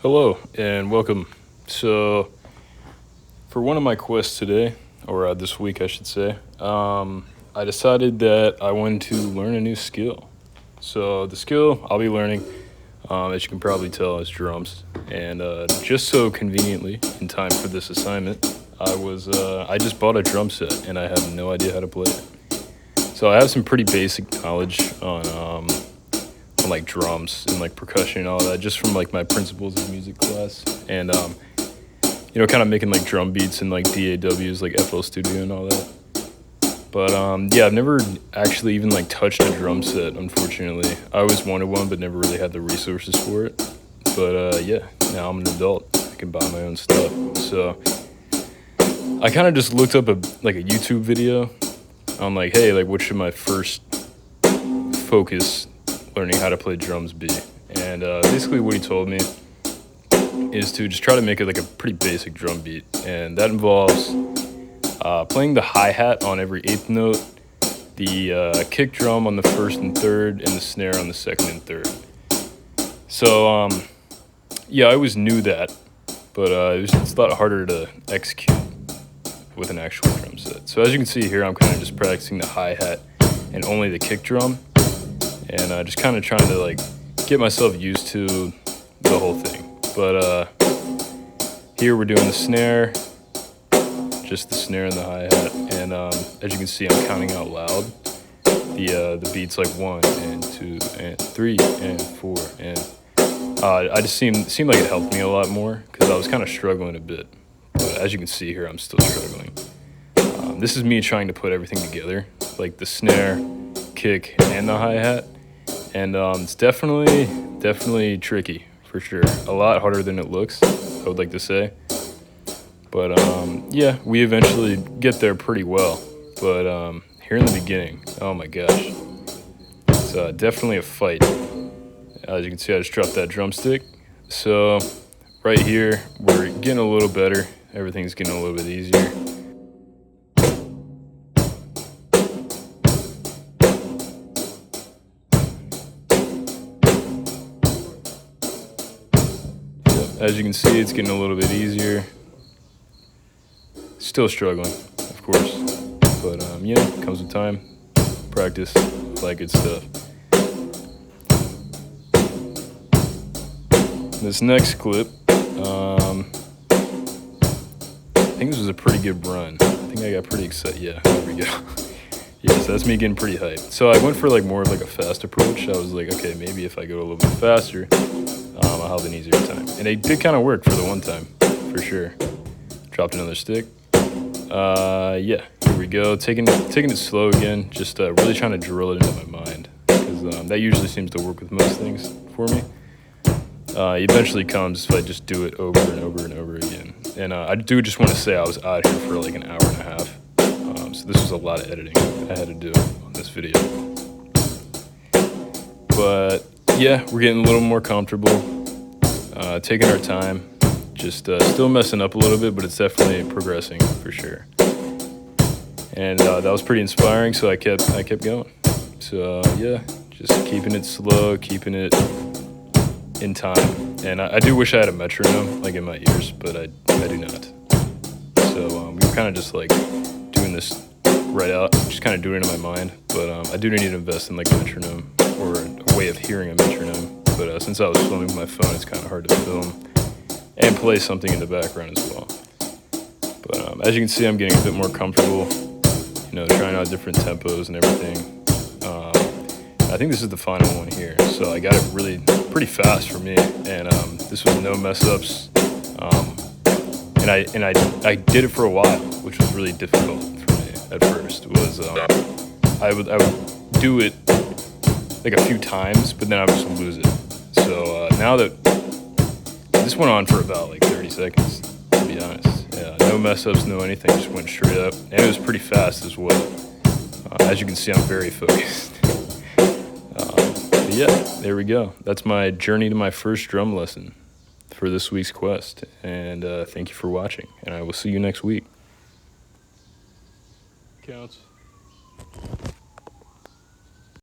Hello and welcome. So, for one of my quests today, or this week, I should say, I decided that I wanted to learn a new skill. So, the skill I'll be learning, as you can probably tell, is drums. And just so conveniently, in time for this assignment, I just bought a drum set and I have no idea how to play it. So, I have some pretty basic knowledge on like drums and like percussion and all that, just from like my principles of music class, and kind of making like drum beats and like DAWs, like FL Studio and all that. But yeah, I've never actually even like touched a drum set, unfortunately. I always wanted one, but never really had the resources for it. But yeah, now I'm an adult. I can buy my own stuff. So I kind of just looked up a YouTube video on like, hey, like what should my first focus learning how to play drums be? And basically what he told me is to just try to make it like a pretty basic drum beat, and that involves playing the hi-hat on every eighth note, the kick drum on the first and third, and the snare on the second and third. So yeah, I always knew that, but it's a lot harder to execute with an actual drum set. So as you can see here, I'm kind of just practicing the hi-hat and only the kick drum, and just kind of trying to like get myself used to the whole thing. But here we're doing the snare, just the snare and the hi-hat, and as you can see, I'm counting out loud the beats, like 1 and 2 and 3 and 4, and I just seemed like it helped me a lot more because I was kind of struggling a bit. But as you can see here, I'm still struggling. This is me trying to put everything together, like the snare, kick, and the hi-hat, and it's definitely tricky, for sure. A lot harder than it looks, I would like to say. But yeah, we eventually get there pretty well. But here in the beginning, oh my gosh, it's definitely a fight. As you can see, I just dropped that drumstick. So right here, we're getting a little better. Everything's getting a little bit easier. As you can see, it's getting a little bit easier. Still struggling, of course, but comes with time, practice, like good stuff. This next clip, I think this was a pretty good run. I think I got pretty excited. Yeah, there we go. Yeah, so that's me getting pretty hyped. So I went for like more of like a fast approach. I was like, okay, maybe if I go a little bit faster, I'll have an easier time. And it did kind of work for the one time, for sure. Dropped another stick. Yeah, here we go. Taking it slow again. Just really trying to drill it into my mind, because that usually seems to work with most things for me. Eventually comes if I just do it over and over and over again. And I do just want to say I was out here for like an hour and a half. So this was a lot of editing I had to do on this video. But yeah, we're getting a little more comfortable, taking our time, just still messing up a little bit, but it's definitely progressing for sure. And that was pretty inspiring, so I kept going. So yeah, just keeping it slow, keeping it in time. And I do wish I had a metronome like in my ears, but I do not. So we were kind of just like doing this right out, just kind of doing it in my mind. But I do need to invest in like a metronome or a way of hearing a metronome. But since I was filming with my phone, it's kind of hard to film and play something in the background as well. But as you can see, I'm getting a bit more comfortable, trying out different tempos and everything. I think this is the final one here, so I got it really pretty fast for me, and this was no mess ups. And I did it for a while, which was really difficult for me at first. I would do it like a few times, but then I would just lose it. So now that this went on for about like 30 seconds, to be honest. Yeah, no mess ups, no anything, just went straight up, and it was pretty fast as well. As you can see, I'm very focused. But yeah, there we go. That's my journey to my first drum lesson for this week's quest, and thank you for watching, and I will see you next week. Counts.